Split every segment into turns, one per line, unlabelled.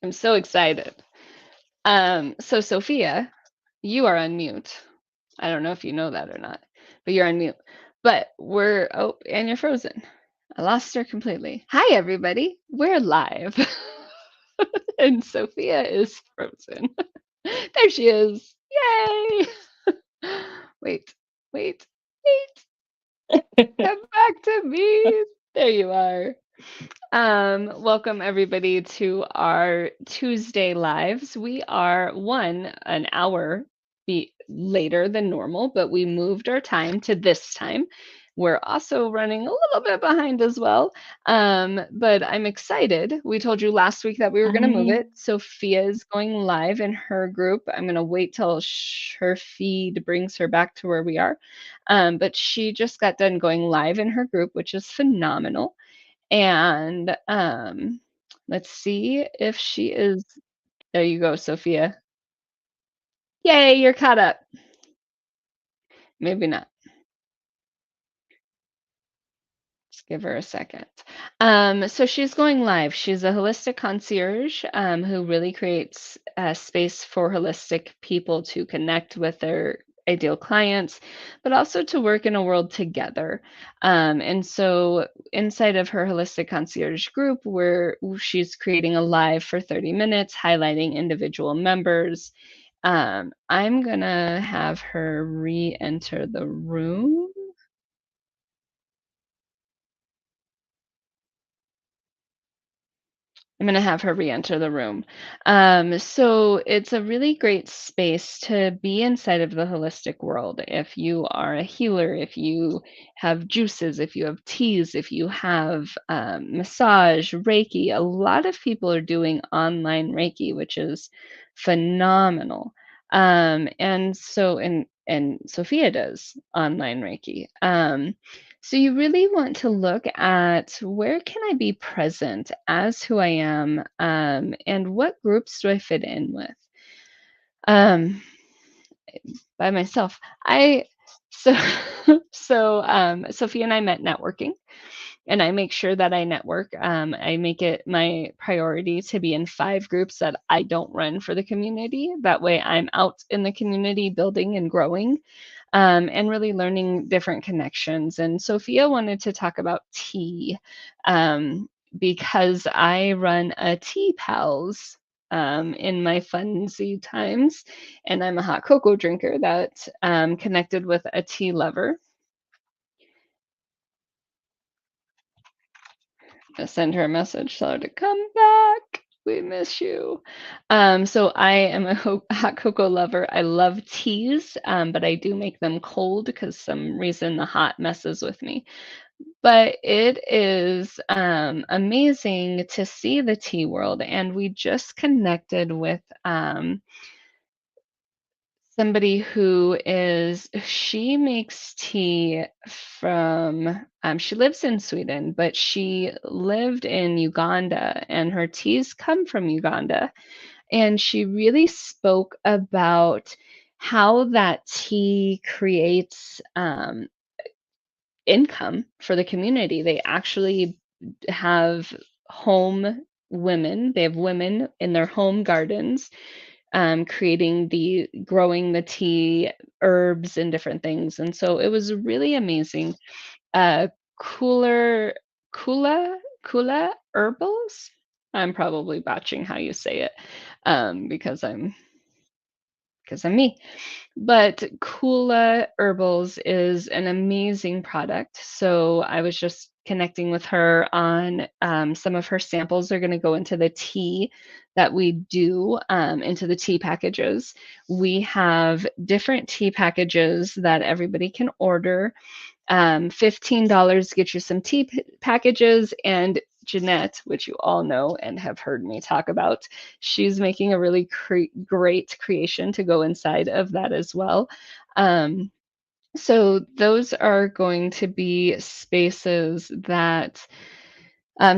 I'm so excited. So Sophia, you are on mute. I don't know if you know that or not, but you're on mute. But and you're frozen. I lost her completely. Hi, everybody. We're live. And Sophia is frozen. There she is. Yay. Wait, wait, come back to me. There you are. Welcome everybody to our Tuesday lives. We are an hour later than normal, but we moved our time to this time. We're also running a little bit behind as well. But I'm excited. We told you last week that we were going to move
I
it. Sophia is going live in her group. I'm going to wait till her feed brings her back to where we are. But she just got done going live in her group, which is phenomenal. And let's see if she is. There you go, Sophia. Yay, you're caught up. Maybe not. Just give her a second. So she's going live. She's a holistic concierge who really creates a space for holistic people to connect with their ideal clients, but also to work in a world together. And so inside of her holistic concierge group, where she's creating a live for 30 minutes, highlighting individual members. I'm gonna have her re-enter the room. I'm going to have her re-enter the room. So it's a really great space to be inside of the holistic world. If you are a healer, if you have juices, if you have teas, if you have massage, Reiki, a lot of people are doing online Reiki, which is phenomenal. And Sophia does online Reiki. So you really want to look at where can I be present as who I am, and what groups do I fit in with? Um, by myself. I so Sophia and I met networking, and I make sure that I network. I make it my priority to be in 5 groups that I don't run for the community. That way, I'm out in the community building and growing, and really learning different connections. And Sophia wanted to talk about tea, because I run a tea pals in my funsy times, and I'm a hot cocoa drinker that connected with a tea lover. I send her a message, tell her to come back. We miss you. So I am a hot cocoa lover. I love teas, but I do make them cold because some reason the hot messes with me. But it is amazing to see the tea world, and we just connected with somebody she makes tea from, she lives in Sweden, but she lived in Uganda, and her teas come from Uganda. And she really spoke about how that tea creates income for the community. They actually have they have women in their home gardens, growing the tea, herbs, and different things. And so it was really amazing. Uh, cooler, Kula, Kula Herbals. I'm probably botching how you say it, because I'm me. But Kula Herbals is an amazing product. So I was just connecting with her on some of her samples are going to go into the tea that we do, into the tea packages. We have different tea packages that everybody can order. $15 get you some packages, and Jeanette, which you all know and have heard me talk about, she's making a really great creation to go inside of that as well. Um, so those are going to be spaces that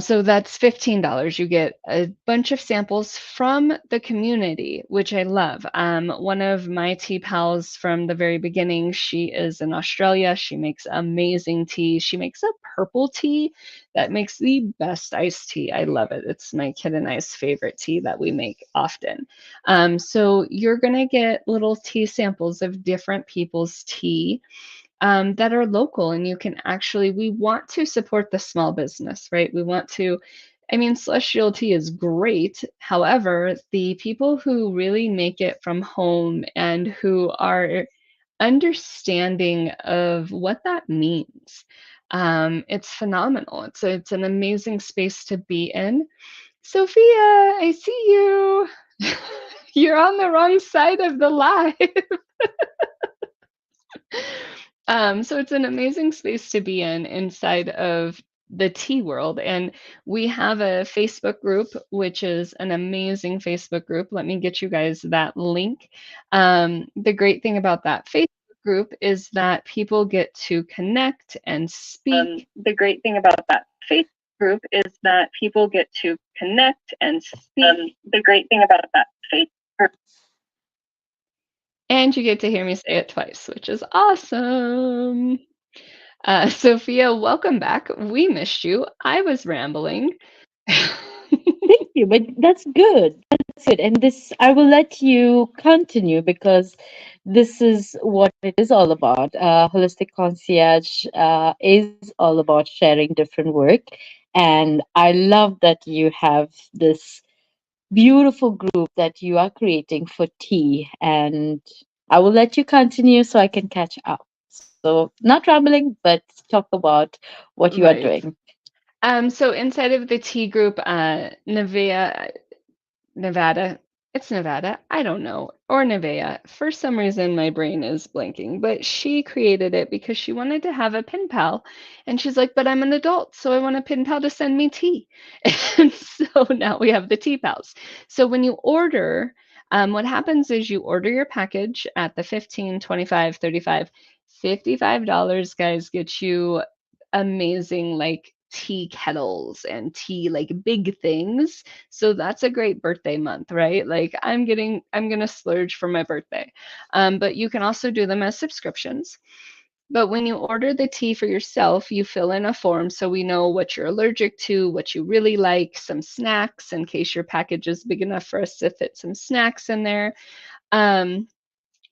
So that's $15. You get a bunch of samples from the community, which I love. One of my tea pals from the very beginning, she is in Australia. She makes amazing tea. She makes a purple tea that makes the best iced tea. I love it. It's my kid and I's favorite tea that we make often. So you're going to get little tea samples of different people's tea that are local, and you can actually, we want to support the small business, right? We want to, I mean, celestial tea is great. However, the people who really make it from home and who are understanding of what that means, it's phenomenal. It's an amazing space to be in. Sophia, I see you. You're on the wrong side of the live. So it's an amazing space to be in inside of the tea world. And we have a Facebook group, which is an amazing Facebook group. Let me get you guys that link. The great thing about that Facebook group is that people get to connect and speak. The great thing about that Facebook group is that people get to connect and speak. The great thing about that Facebook group. And you get to hear me say it twice, which is awesome. Sophia, welcome back. We missed you. I was rambling.
Thank you, but that's good. That's good. And this, I will let you continue because this is what it is all about. Holistic Concierge is all about sharing different work. And I love that you have this beautiful group that you are creating for tea. And I will let you continue so I can catch up. So, not rambling, but talk about what you are
Right.
doing.
So inside of the T group, Nevada. It's Nevada. I don't know. Or Nevea. For some reason, my brain is blanking. But she created it because she wanted to have a pen pal. And she's like, but I'm an adult, so I want a pen pal to send me tea. And so now we have the tea pals. So when you order, what happens is you order your package at the 15, 25, 35, $55, guys, get you amazing like tea kettles and tea like big things. So that's a great birthday month, right? Like I'm gonna splurge for my birthday. But you can also do them as subscriptions. But when you order the tea for yourself, you fill in a form so we know what you're allergic to, what you really like, some snacks in case your package is big enough for us to fit some snacks in there. Um,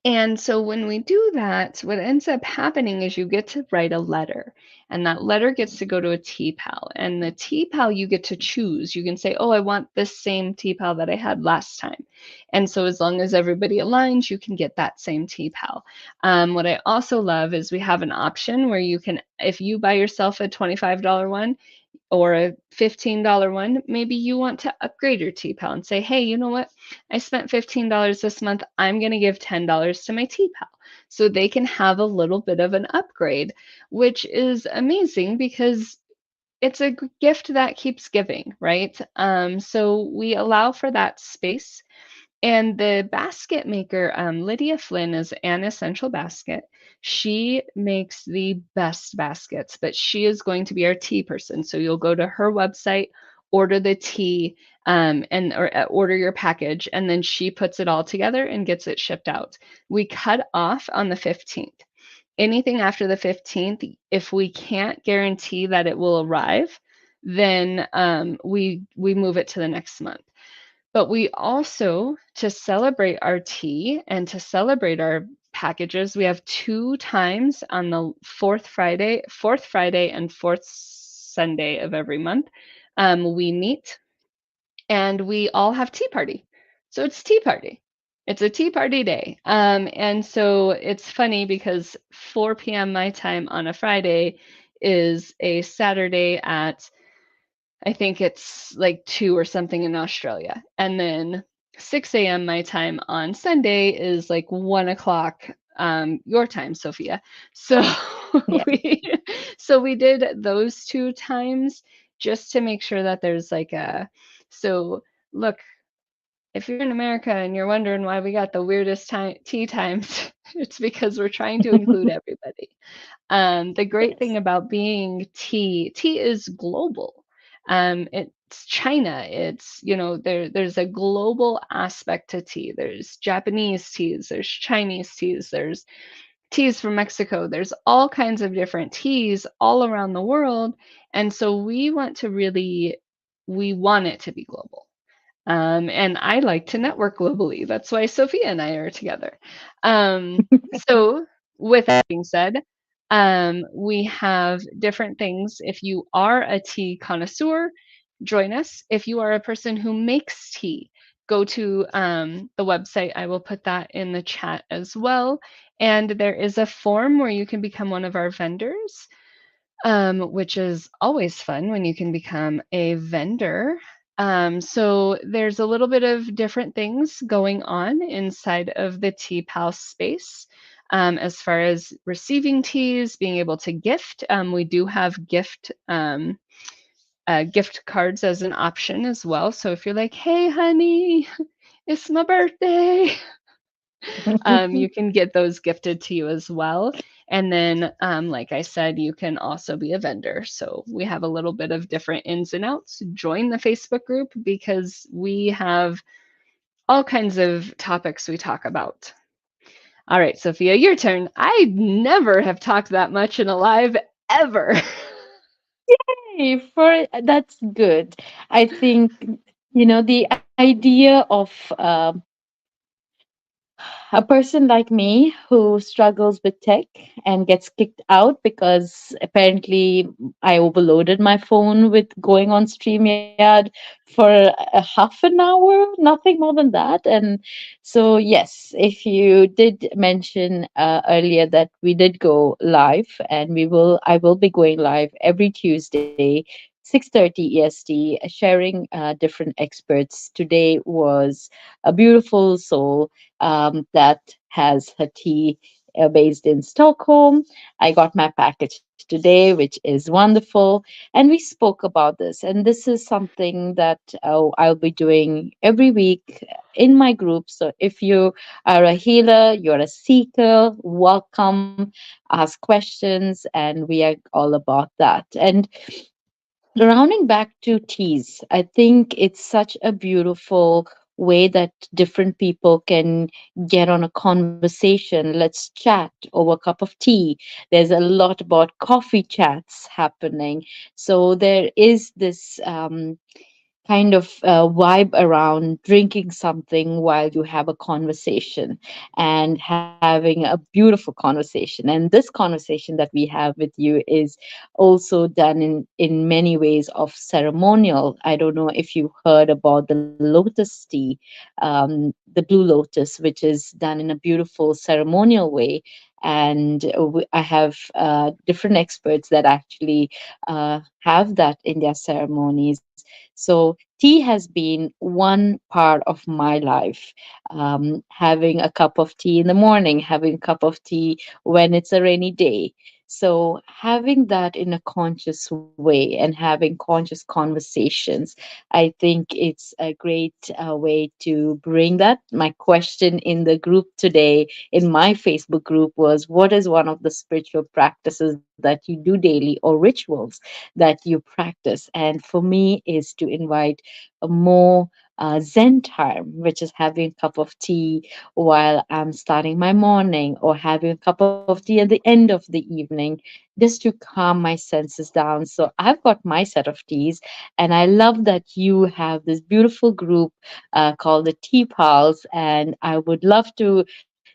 and so when we do that, what ends up happening is you get to write a letter, and that letter gets to go to a TPAL. And the TPAL you get to choose. You can say, oh, I want this same TPAL that I had last time. And so as long as everybody aligns, you can get that same TPAL. What I also love is we have an option where you can, if you buy yourself a $25 one, or a $15 one, maybe you want to upgrade your TPAL and say, hey, you know what? I spent $15 this month. I'm going to give $10 to my TPAL. So they can have a little bit of an upgrade, which is amazing because it's a gift that keeps giving, right? So we allow for that space. And the basket maker, Lydia Flynn, is an essential basket. She makes the best baskets, but she is going to be our tea person. So you'll go to her website, order the tea, and or order your package, and then she puts it all together and gets it shipped out. We cut off on the 15th. Anything after the 15th, if we can't guarantee that it will arrive, then we move it to the next month. But we also, to celebrate our tea and to celebrate our packages, we have two times on the fourth Friday and fourth Sunday of every month. We meet and we all have tea party. So it's tea party. It's a tea party day. And so it's funny because 4 p.m. my time on a Friday is a Saturday at I think it's like 2 or something in Australia. And then 6 a.m. my time on Sunday is like 1 o'clock your time, Sophia. So
Yeah.
we so we did those two times just to make sure that there's like a so look, if you're in America and you're wondering why we got the weirdest time tea times, it's because we're trying to include everybody. The great
Yes.
thing about being tea is global. It's China. It's, there's a global aspect to tea. There's Japanese teas, there's Chinese teas, there's teas from Mexico. There's all kinds of different teas all around the world. And so we want it to be global. And I like to network globally. That's why Sophia and I are together. So, with that being said, we have different things. If you are a tea connoisseur, join us. If you are a person who makes tea, go to the website. I will put that in the chat as well. And there is a form where you can become one of our vendors, which is always fun when you can become a vendor. So there's a little bit of different things going on inside of the Tea Pal space. As far as receiving teas, being able to gift, we do have gift cards as an option as well. So if you're like, hey, honey, it's my birthday, you can get those gifted to you as well. And then, like I said, you can also be a vendor. So we have a little bit of different ins and outs. Join the Facebook group because we have all kinds of topics we talk about. All right, Sophia, your turn. I never have talked that much in a live ever.
Hey, that's good. I think, the idea of a person like me who struggles with tech and gets kicked out because apparently I overloaded my phone with going on StreamYard for a half an hour, nothing more than that. And so, yes, if you did mention earlier that we did go live, and I will be going live every Tuesday, 6:30 EST, sharing different experts. Today was a beautiful soul that has her tea based in Stockholm. I got my package today, which is wonderful. And we spoke about this. And this is something that I'll be doing every week in my group. So if you are a healer, you're a seeker, welcome, ask questions, and we are all about that. And rounding back to teas, I think it's such a beautiful way that different people can get on a conversation. Let's chat over a cup of tea. There's a lot about coffee chats happening. So there is this kind of vibe around drinking something while you have a conversation and having a beautiful conversation. And this conversation that we have with you is also done in many ways of ceremonial. I don't know if you heard about the lotus tea, the blue lotus, which is done in a beautiful ceremonial way. And I have different experts that actually have that in their ceremonies. So tea has been one part of my life. Having a cup of tea in the morning, having a cup of tea when it's a rainy day. So having that in a conscious way and having conscious conversations, I think it's a great way to bring that. My question in the group today, in my Facebook group, was what is one of the spiritual practices that you do daily or rituals that you practice? And for me is to invite a more zen time, which is having a cup of tea while I'm starting my morning, or having a cup of tea at the end of the evening, just to calm my senses down. So I've got my set of teas, and I love that you have this beautiful group called the Tea Pals, and I would love to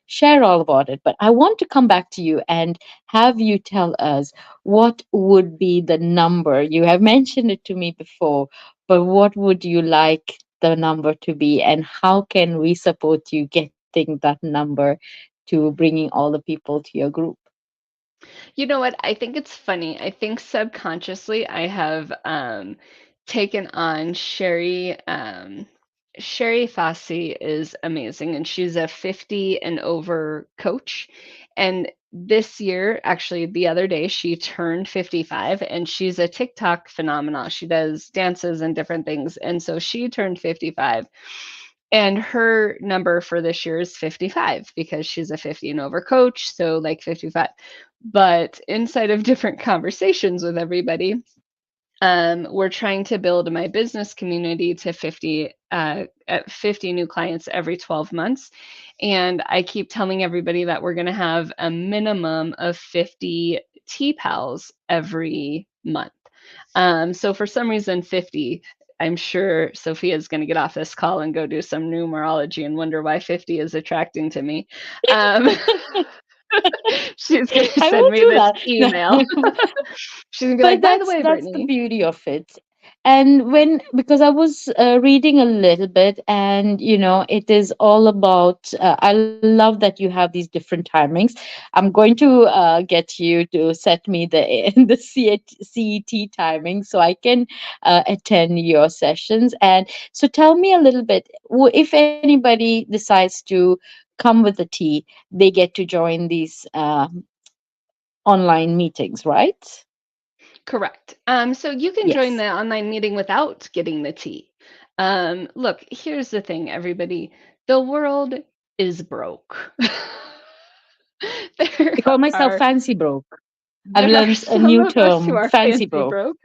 share all about it. But I want to come back to you and have you tell us what would be the number. You have mentioned it to me before, but what would you like the number to be, and how can we support you getting that number to bringing all the people to your group?
You know what? I think it's funny. I think subconsciously I have taken on Sherry. Sherry Fassi is amazing, and she's a 50 and over coach. And this year, actually, the other day, she turned 55, and she's a TikTok phenomenon. She does dances and different things. And so she turned 55. And her number for this year is 55 because she's a 50 and over coach. So, like 55. But inside of different conversations with everybody, We're trying to build my business community to 50 new clients every 12 months. And I keep telling everybody that we're going to have a minimum of 50 tea pals every month. So for some reason, 50, I'm sure Sophia's going to get off this call and go do some numerology and wonder why 50 is attracting to me. Um, she's going to
I
send
will
me
do
this
that.
email. She's going to be like,
But
by the way,
that's the
Brittany,
beauty of it. And when, because I was reading a little bit, and it is all about, I love that you have these different timings. I'm going to get you to set me the the CET timing so I can attend your sessions. And so tell me a little bit, if anybody decides to come with the tea, they get to join these online meetings, right?
correct. So you can join
Yes.
the online meeting without getting the tea. Look, here's the thing, everybody. The world is broke. there
I call myself
are
fancy broke. I've
there are
learned a
some
new
of us who
term,
are
fancy
fancy
broke.
broke.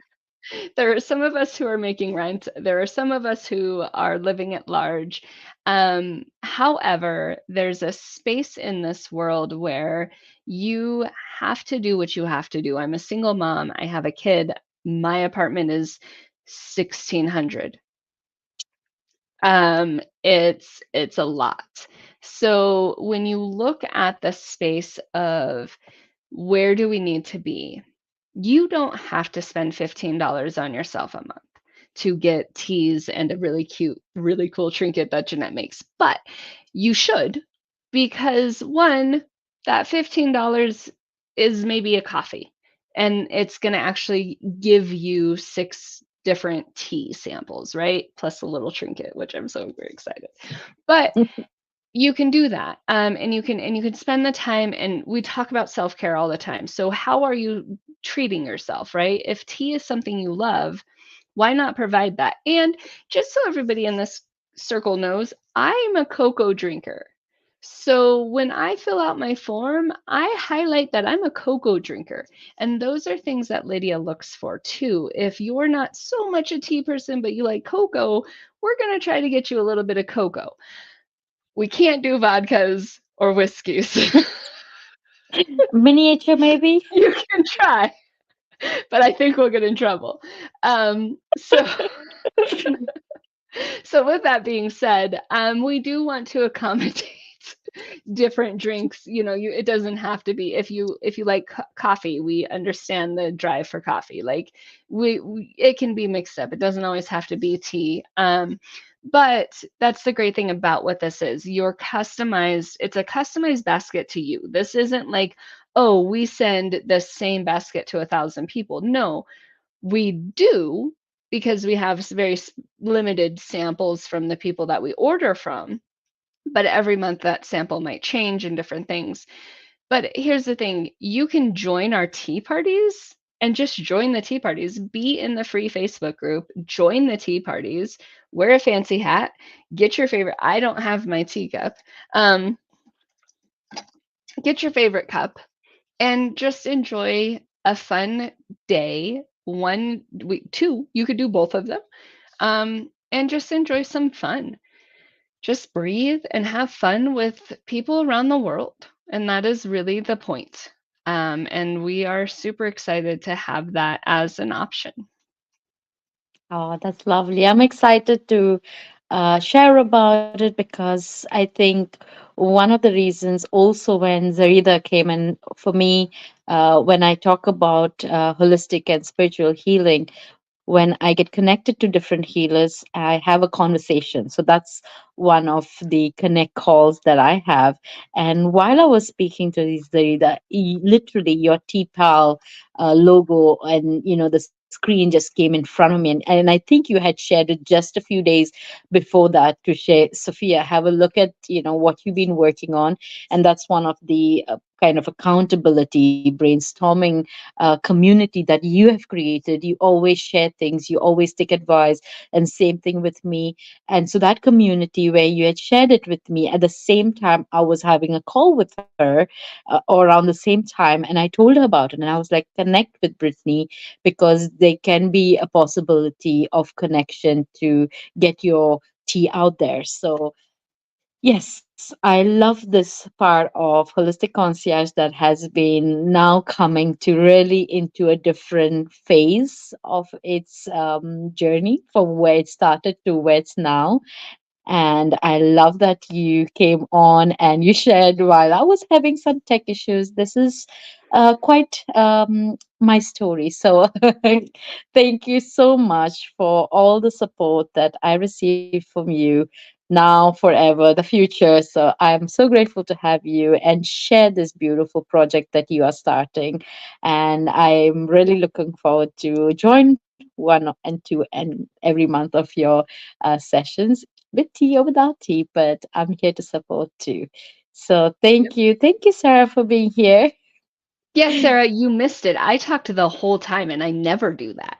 There are some of us who are making rent. There are some of us who are living at large. However, there's a space in this world where you have to do what you have to do. I'm a single mom. I have a kid. My apartment is 1600. It's a lot. So when you look at the space of where do we need to be, you don't have to spend $15 on yourself a month to get teas and a really cute, really cool trinket that Jeanette makes. But you should, because one, that $15 is maybe a coffee, and it's going to actually give you 6 different tea samples, right? Plus a little trinket, which I'm so very excited. But you can do that, and you can spend the time. And we talk about self-care all the time. So how are you treating yourself, right? If tea is something you love, why not provide that? And just so everybody in this circle knows, I'm a cocoa drinker. So when I fill out my form, I highlight that I'm a cocoa drinker. And those are things that Lydia looks for too. If you're not so much a tea person, but you like cocoa, we're going to try to get you a little bit of cocoa. We can't do vodkas or whiskeys.
Miniature, maybe?
You can try, but I think we'll get in trouble. So so with that being said, we do want to accommodate different drinks. It doesn't have to be, if you like coffee, we understand the drive for coffee. Like we it can be mixed up. It doesn't always have to be tea. But that's the great thing about what this is. It's a customized basket to you. This isn't like, oh, we send the same basket to 1,000 people. No, we do, because we have very limited samples from the people that we order from. But every month that sample might change and different things. But here's the thing, you can join our tea parties and just join the tea parties. Be in the free Facebook group, join the tea parties, wear a fancy hat, get your favorite. I don't have my teacup. Um, get your favorite cup and just enjoy a fun day. Two, you could do both of them. And just enjoy some fun. Just breathe and have fun with people around the world. And that is really the point. And we are super excited to have that as an option.
Oh, that's lovely. I'm excited to share about it because I think one of the reasons also when Zarida came in for me, when I talk about holistic and spiritual healing, when I get connected to different healers, I have a conversation. So that's one of the connect calls that I have. And while I was speaking to these, literally your TPAL logo and the screen just came in front of me, and I think you had shared it just a few days before that to share. Sophia, have a look at what you've been working on, and that's one of the kind of accountability, brainstorming community that you have created. You always share things, you always take advice, and same thing with me. And so that community where you had shared it with me, at the same time, I was having a call with her around the same time, and I told her about it, and I was like, connect with Brittany because there can be a possibility of connection to get your tea out there. So yes, I love this part of Holistic Concierge that has been now coming to really into a different phase of its journey from where it started to where it's now. And I love that you came on and you shared while I was having some tech issues. This is quite my story. So thank you so much for all the support that I received from you now, forever, the future. So I'm so grateful to have you and share this beautiful project that you are starting. And I'm really looking forward to join one and two and every month of your sessions with tea or without tea, but I'm here to support too. So
Yep.
thank you. Thank you, Sarah, for being here.
Yes, Sarah, you missed it. I talked the whole time, and I never do that.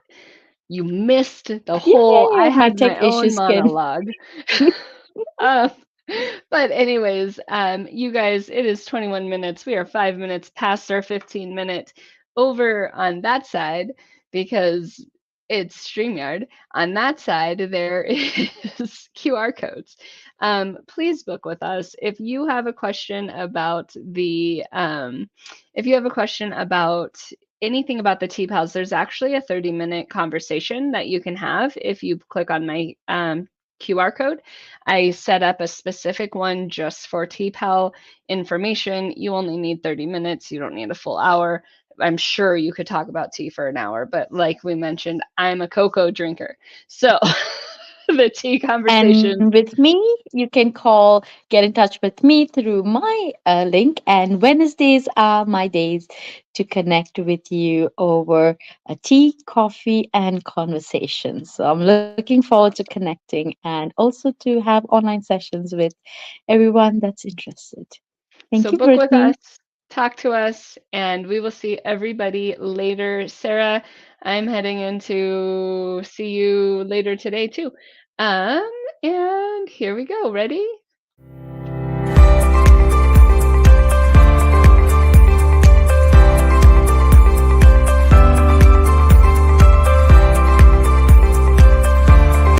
You missed the whole I
Yay! My
had
tech
my own
issues can.
monologue. Um, but anyways, you guys, it is 21 minutes. We are 5 minutes past our 15-minute over on that side because it's StreamYard. On that side, there is QR codes. Please book with us if you have a question about if you have a question about anything about the T-Pals. There's actually a 30-minute conversation that you can have if you click on my QR code. I set up a specific one just for TPAL information. You only need 30 minutes. You don't need a full hour. I'm sure you could talk about tea for an hour, but like we mentioned, I'm a cocoa drinker. So the tea
And
conversations.
with me, you can get in touch with me through my link. And Wednesdays are my days to connect with you over a tea, coffee, and conversation. So I'm looking forward to connecting and also to have online sessions with everyone that's interested. Thank
So
you,
book with
Brittany.
us, talk to us, and we will see everybody later. Sarah, I'm heading in to see you later today too. Um, and here we go. Ready?